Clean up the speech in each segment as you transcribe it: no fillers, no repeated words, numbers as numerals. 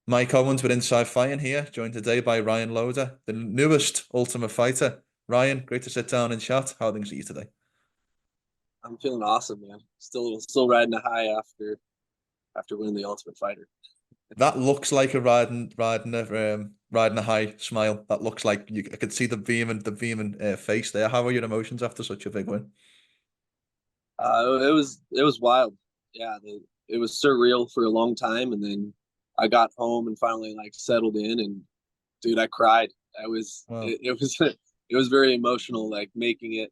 Mike Owens with Inside Fighting here, joined today by Ryan Loder, the newest Ultimate Fighter. Ryan, great to sit down and chat. How are things at you today? I'm feeling awesome, man. Still riding a high after winning the Ultimate Fighter. That looks like a riding a high smile. That looks like I could see the vehement face there. How are your emotions after such a big win? It was wild. Yeah, it was surreal for a long time, and then I got home and finally like settled in, and dude, I cried. Wow. It was it was very emotional, like making it.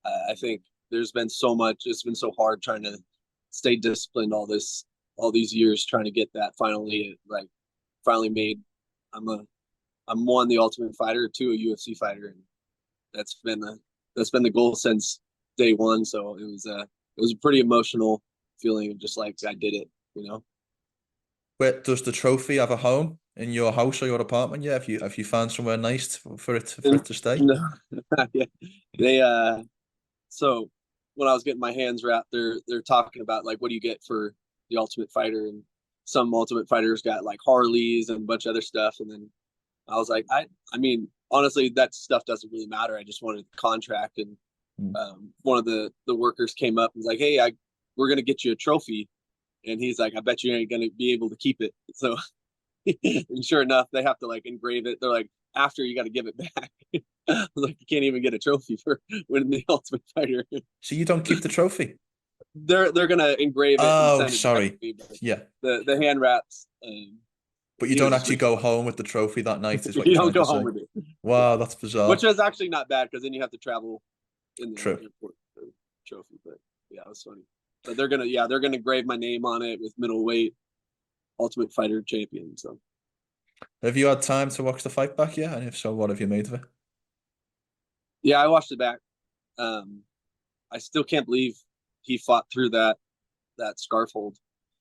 I think there's been so much. It's been so hard trying to stay disciplined all these years trying to get that finally made. I'm a I'm one the Ultimate Fighter, two a UFC fighter, and that's been the goal since day one. So it was a pretty emotional feeling of just like I did it, you know. Where does the trophy have a home in your house or your apartment? Yeah, have you found somewhere nice for it And to stay? no, yeah, they so when I was getting my hands wrapped, they're talking about like what do you get for the Ultimate Fighter, and some Ultimate Fighters got like Harleys and a bunch of other stuff, and then I was like, I mean, honestly, that stuff doesn't really matter. I just wanted the contract, and Mm. one of the workers came up and was like, "Hey, we're gonna get you a trophy," and he's like, "I bet you ain't gonna be able to keep it." So, and sure enough, they have to like engrave it. They're like, "After you got to give it back." Like you can't even get a trophy for winning the Ultimate Fighter. So you don't keep the trophy? They're gonna engrave it and Oh, send it back to sorry. me, but Yeah. the hand wraps. But you He don't was just actually go home with the trophy that night, is what you you're don't trying to go home say. with it. Yeah, Wow, that's which bizarre. is actually not bad because then you have to travel in the True. airport for the trophy. But yeah, it was funny. But they're gonna grave my name on it with middleweight Ultimate Fighter champion. So Have you had time to watch the fight back yet? And if so, what have you made of it? yeah, I watched it back. Um, I still can't believe he fought through that scarf hold.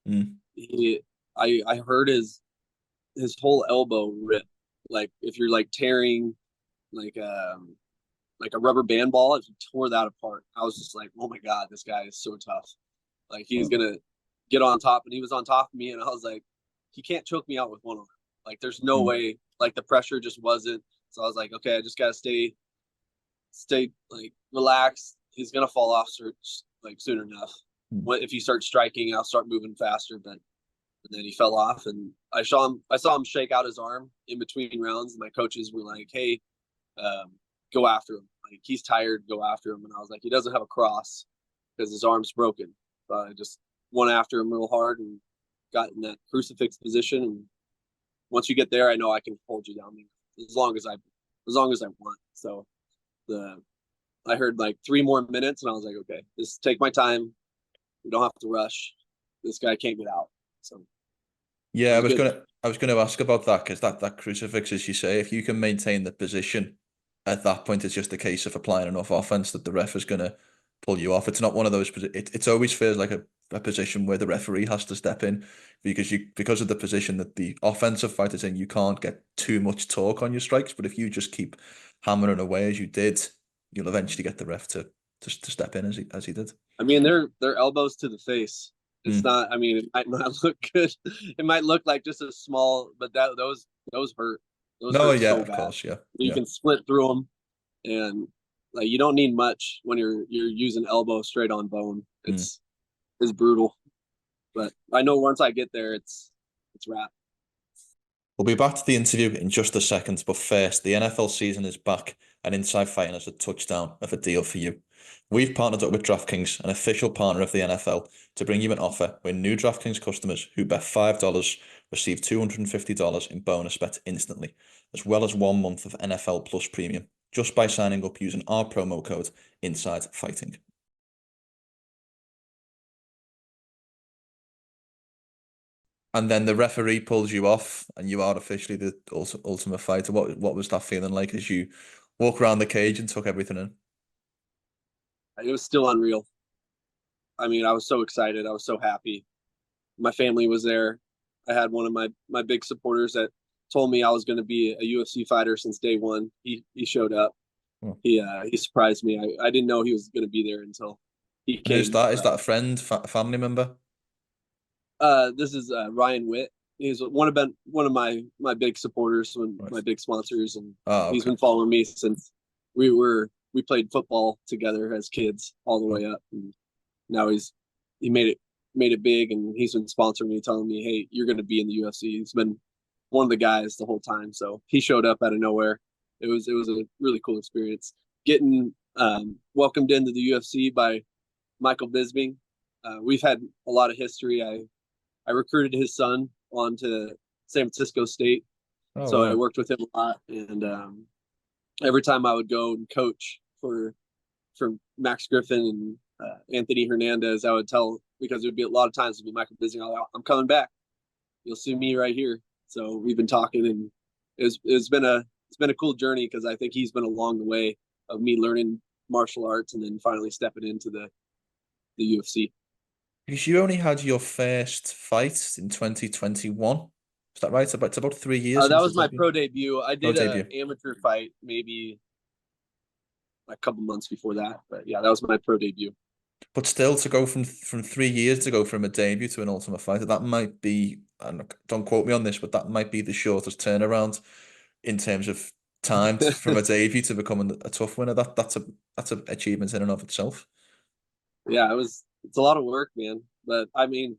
Mm. He, I heard his whole elbow rip. Like if you're like tearing like like a rubber band ball, if you tore that apart, I was just like, oh my god, this guy is so tough. Like he's Wow. gonna get on top, and he was on top of me, and I was like, he can't choke me out with one arm. Like there's no Mm. way. Like the pressure just wasn't. So I was like, okay, I just gotta stay like relaxed. He's gonna fall off like soon enough. Mm. If he starts striking, I'll start moving faster. But and then he fell off, and I saw him shake out his arm in between rounds. And my coaches were like, "Hey, um, go after him. Like he's tired. Go after him." And I was like, "He doesn't have a cross because his arm's broken." So I just went after him real hard and got in that crucifix position. And once you get there, I know I can hold you down as long as I want. So the I heard like 3 more minutes, and I was like, "Okay, just take my time. We don't have to rush. This guy can't get out." So it Yeah, I was was good. gonna ask about that because that crucifix, as you say, if you can maintain the position, at that point it's just a case of applying enough offense that the ref is gonna pull you off. It's not one of those. It's always feels like a position where the referee has to step in because of the position that the offensive fighter's in. You can't get too much torque on your strikes, but if you just keep hammering away as you did, you'll eventually get the ref to step in as he did. I mean, they're elbows to the face. It's Mm. not. I mean, it might not look good. It might look like just a small, but those hurt. Those No, hurt yeah, so of bad. course, yeah, You yeah. can split through them, and like you don't need much when you're using elbow straight on bone. Mm. It's brutal. But I know once I get there, it's wrap. We'll be back to the interview in just a second, but first, the NFL season is back and Inside Fighting has a touchdown of a deal for you. We've partnered up with DraftKings, an official partner of the NFL, to bring you an offer where new DraftKings customers who bet $5 receive $250 in bonus bets instantly, as well as 1 month of NFL Plus Premium, just by signing up using our promo code Inside Fighting. And then the referee pulls you off, and you are officially the ultimate fighter. What was that feeling like as you walk around the cage and took everything in? It was still unreal. I mean, I was so excited. I was so happy. My family was there. I had one of my big supporters that told me I was going to be a UFC fighter since day one. He showed up. Oh. He surprised me. I didn't know he was going to be there until he And who's came. that? Is that a friend, family member? This is Ryan Witt. he's one of my big supporters, my Right. big sponsors, and Oh, he's okay. been following me since we played football together as kids all the way up, and now he made it big, and he's been sponsoring me, telling me, hey, you're going to be in the UFC. He's been one of the guys the whole time, so he showed up out of nowhere. It was a really cool experience getting welcomed into the UFC by Michael Bisping. We've had a lot of history. I recruited his son onto San Francisco State, Oh, so I wow. worked with him a lot. And every time I would go and coach for Max Griffin and Anthony Hernandez, I would tell, because it would be a lot of times it would be Michael Bisping, I'm coming back. You'll see me right here. So we've been talking, and it's been a cool journey, because I think he's been along the way of me learning martial arts and then finally stepping into the UFC. Because you only had your first fight in 2021. Is that right? It's about 3 years That since the was my debut. pro debut. I Pro did a debut. amateur fight maybe a couple months before that, but yeah, that was my pro debut. But still, to go from 3 years to go from a debut to an Ultimate Fighter, that might be, and don't quote me on this, but that might be the shortest turnaround in terms of time from a debut to becoming a tough winner. That's an achievement in and of itself. Yeah, it's a lot of work, man. But I mean,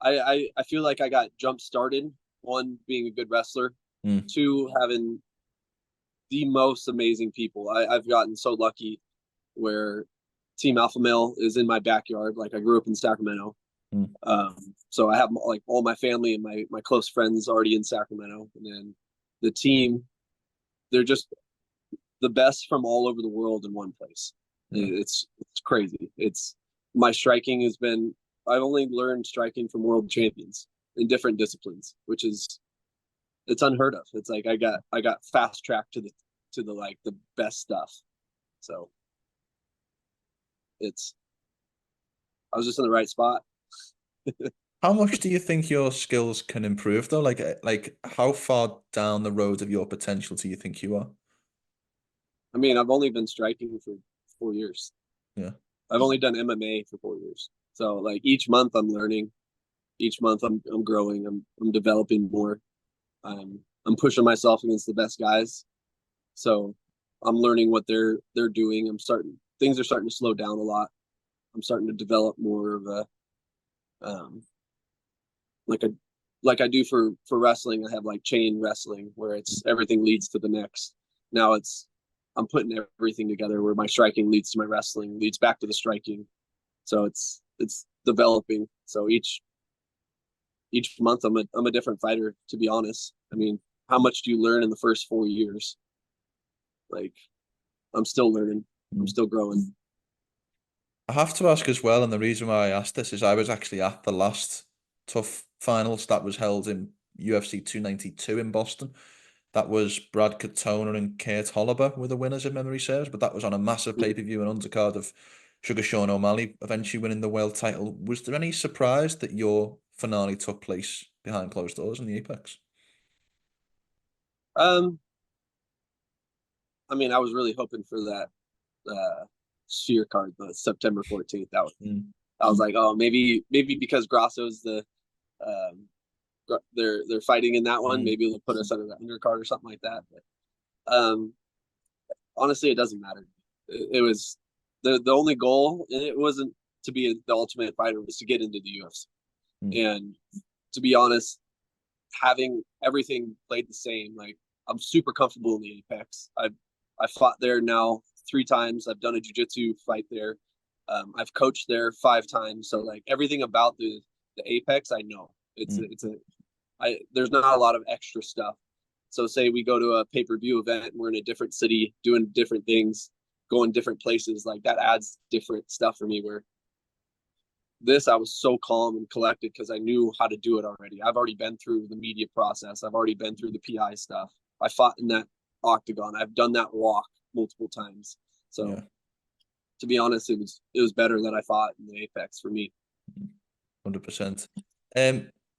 I feel like I got jump started, one, being a good wrestler, Mm, two, having the most amazing people. I've gotten so lucky where Team Alpha Male is in my backyard. Like, I grew up in Sacramento. mm. So I have like all my family and my close friends already in Sacramento. And then the team, they're just the best from all over the world in one place. Yeah. It's crazy. It's My striking has been, I've only learned striking from world champions in different disciplines, which is, it's unheard of. It's like I got fast tracked to the like the best stuff. So it's I was just in the right spot. How much do you think your skills can improve though? Like how far down the road of your potential do you think you are? I mean, I've only been striking for 4 years. Yeah. I've only done MMA for 4 years. So like each month I'm learning, each month I'm growing, I'm developing more. I'm pushing myself against the best guys. So I'm learning what they're doing. Things are starting to slow down a lot. I'm starting to develop more of a um like a like I do for wrestling. I have like chain wrestling where it's everything leads to the next. Now I'm putting everything together where my striking leads to my wrestling, leads back to the striking. So it's developing. So each month I'm a different fighter, to be honest. I mean, how much do you learn in the first 4 years? Like, I'm still learning. I'm Mm. still growing. I have to ask as well, and the reason why I asked this is I was actually at the last tough finals that was held in UFC 292 in Boston. That was Brad Katona and Kurt Holliber were the winners, if memory serves, but that was on a massive pay-per-view and undercard of Sugar Sean O'Malley eventually winning the world title. Was there any surprise that your finale took place behind closed doors in the Apex? Um, I mean, I was really hoping for that Sphere card, the September 14th. Mm, I was like, oh, maybe because Grasso's um they're fighting in that one, mm, maybe they'll put us under the undercard or something like that. But honestly, it doesn't matter. It was the only goal, and it wasn't to be the Ultimate Fighter, was to get into the UFC. mm, And to be honest, having everything played the same, like, I'm super comfortable in the Apex. I fought there now 3 times. I've done a jiu-jitsu fight there. I've coached there 5 times. So like everything about the Apex, I know. mm. There's not a lot of extra stuff. So say we go to a pay-per-view event and we're in a different city doing different things, going different places, like that adds different stuff for me. Where this, I was so calm and collected because I knew how to do it already. I've already been through the media process. I've already been through the PI stuff. I fought in that octagon. I've done that walk multiple times. So Yeah, to be honest, it was better that I fought in the Apex for me. 100%.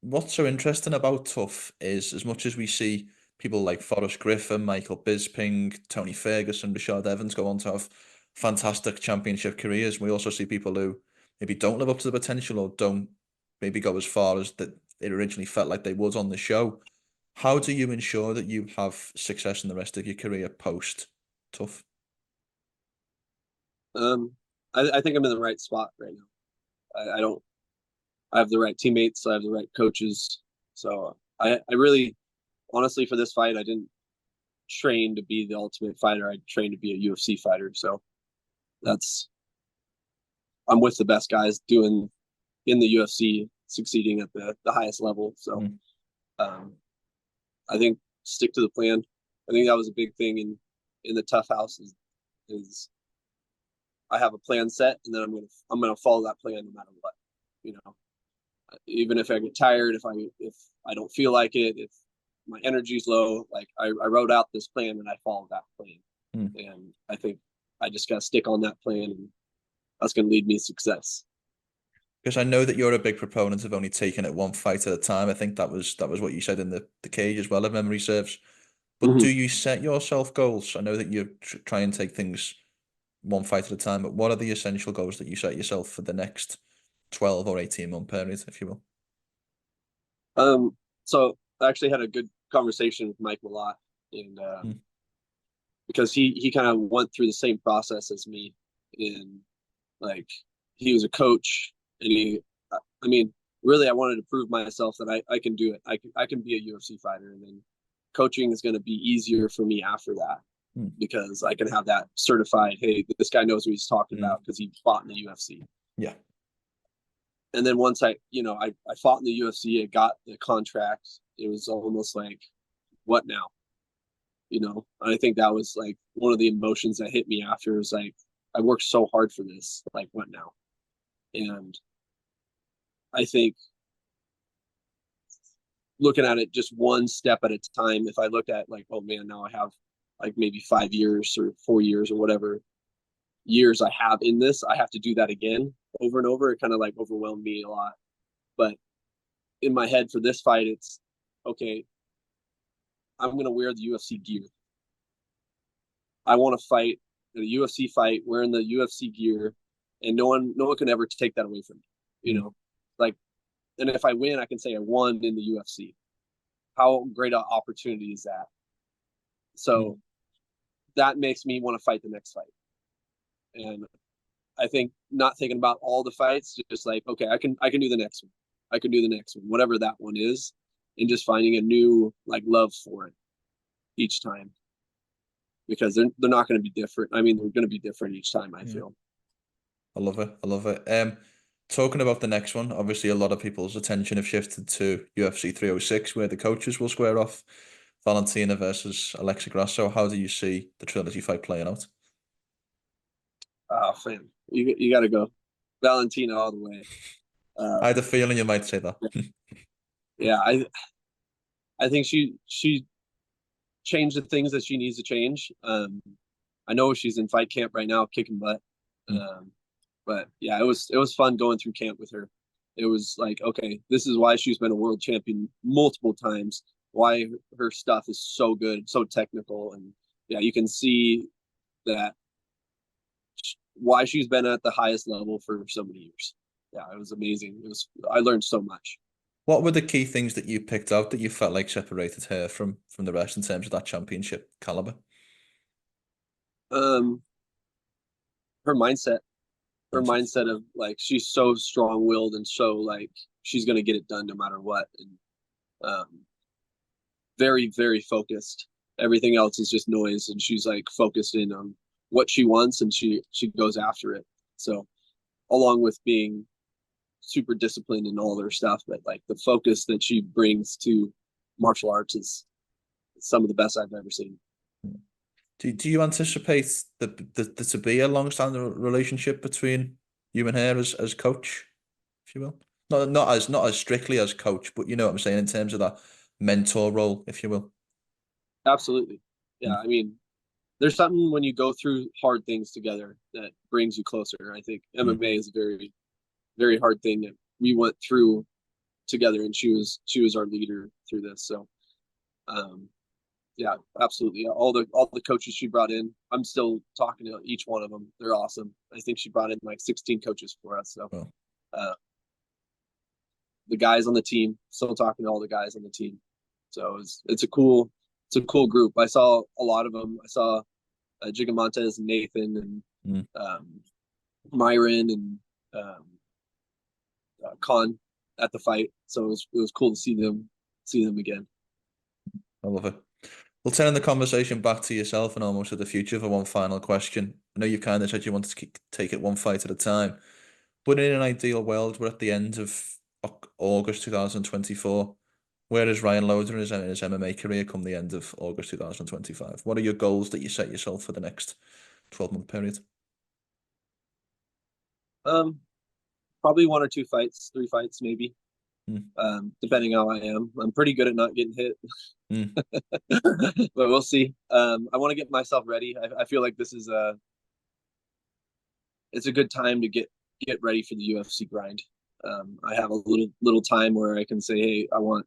What's so interesting about Tough is as much as we see people like Forrest Griffin, Michael Bisping, Tony Ferguson, Rashad Evans go on to have fantastic championship careers, we also see people who maybe don't live up to the potential or don't maybe go as far as that it originally felt like they would on the show. How do you ensure that you have success in the rest of your career post TUF? I think I'm in the right spot right now. I don't. I have the right teammates. I have the right coaches. So I really, honestly, for this fight, I didn't train to be the ultimate fighter. I trained to be a UFC fighter. So I'm with the best guys doing in the UFC, succeeding at the highest level. So I think stick to the plan. I think that was a big thing in the TUF house is I have a plan set, and then I'm gonna follow that plan no matter what. You know, even if I get tired, if I don't feel like it, if my energy's low, like I wrote out this plan and I followed that plan. And I think I just gotta stick on that plan, and that's gonna lead me to success. Because I know that you're a big proponent of only taking it one fight at a time. I think that was what you said in the cage as well, if memory serves. But do you set yourself goals? I know that you try and take things one fight at a time, but what are the essential goals that you set yourself for the next 12 or 18-month period, if you will? So I actually had a good conversation with Mike Malott, and because he kind of went through the same process as me, and like he was a coach, and I mean, really, I wanted to prove myself that I can do it. I can be a UFC fighter, and then coaching is going to be easier for me after that because I can have that certified. Hey, this guy knows what he's talking about because he fought in the UFC. Yeah. And then once I fought in the UFC, I got the contract. It was almost like, what now? I think that was like one of the emotions that hit me after. Was like, I worked so hard for this. Like, what now? And I think looking at it just one step at a time, if I looked at like, oh man, now I have like maybe 5 years or 4 years or whatever years I have in this, I have to do that again over and over. It kind of like overwhelmed me a lot. But in my head for this fight, it's okay, I'm going to wear the UFC gear. I want to fight a UFC fight wearing the UFC gear, and no one can ever take that away from me. Like, and if I win, I can say I won in the UFC. How great an opportunity is that? So that makes me want to fight the next fight. And I think not thinking about all the fights, just like, okay, I can do the next one. I can do the next one, whatever that one is, and just finding a new like love for it each time. Because they're not going to be different. I mean, they're going to be different each time, I feel. I love it. I love it. Talking about the next one, obviously a lot of people's attention have shifted to UFC 306, where the coaches will square off Valentina versus Alexa Grasso. How do you see the trilogy fight playing out? Oh, fam, you got to go Valentina all the way. I had a feeling you might say that. Yeah, I think she changed the things that she needs to change. I know she's in fight camp right now, kicking butt. But yeah, it was fun going through camp with her. It was like, okay, this is why she's been a world champion multiple times. Why her stuff is so good, so technical, and yeah, you can see that why she's been at the highest level for so many years. Yeah, it was amazing. I learned so much. What were the key things that you picked out that you felt like separated her from the rest in terms of that championship caliber? Her mindset. Her mindset of like she's so strong-willed and so like she's gonna get it done no matter what, and very, very focused. Everything else is just noise, and she's like focused in on what she wants, and she goes after it. So along with being super disciplined in all their stuff, but like the focus that she brings to martial arts is some of the best I've ever seen. Do you anticipate there to be a long-standing relationship between you and her as coach, if you will? Not as strictly as coach, but you know what I'm saying in terms of that mentor role, if you will. Absolutely. Yeah, I mean, there's something when you go through hard things together that brings you closer. I think MMA is a very, very hard thing that we went through together, and she was our leader through this. So yeah, absolutely. All the coaches she brought in, I'm still talking to each one of them. They're awesome. I think she brought in like 16 coaches for us. So the guys on the team. Still talking to all the guys on the team. So it's a cool group. I saw a lot of them. I saw Gigamontes and Nathan and Myron and Con at the fight. So it was cool to see them again. I love it. We'll turn the conversation back to yourself and almost to the future for one final question. I know you kind of said you wanted to take it one fight at a time, but in an ideal world, we're at the end of August 2024. Where is Ryan Loder in his MMA career come the end of August 2025? What are your goals that you set yourself for the next 12-month period? Probably 1 or 2 fights, 3 fights maybe. Depending how I am. I'm pretty good at not getting hit. But we'll see. I want to get myself ready. I feel like this is it's a good time to get ready for the UFC grind. I have a little time where I can say, hey, I want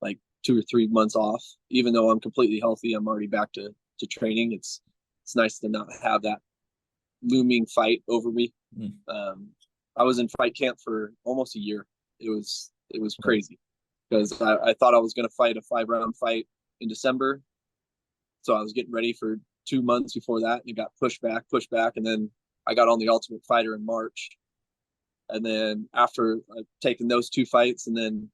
like 2 or 3 months off. Even though I'm completely healthy, I'm already back to training. It's nice to not have that looming fight over me. I was in fight camp for almost a year. It was crazy because I thought I was going to fight a 5-round fight in December. So I was getting ready for 2 months before that, and it got pushed back. And then I got on the Ultimate Fighter in March. And then after taking those 2 fights, and then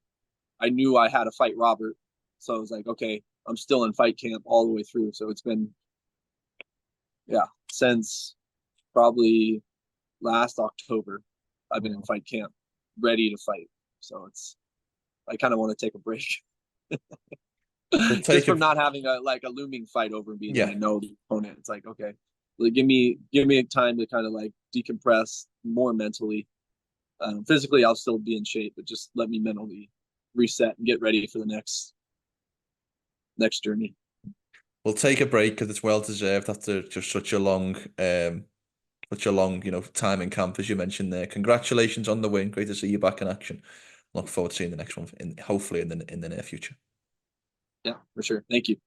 I knew I had to fight Robert. So I was like, okay, I'm still in fight camp all the way through. So it's been, since probably last October, I've been in fight camp, ready to fight. So I kind of want to take a break. Just from not having a looming fight over me that I know the opponent. It's like, okay, like give me time to kind of like decompress more mentally. Physically, I'll still be in shape, but just let me mentally reset and get ready for the next journey. We'll take a break because it's well deserved after just such a long time in camp, as you mentioned there. Congratulations on the win. Great to see you back in action. Look forward to seeing the next one hopefully in the near future. Yeah, for sure. Thank you.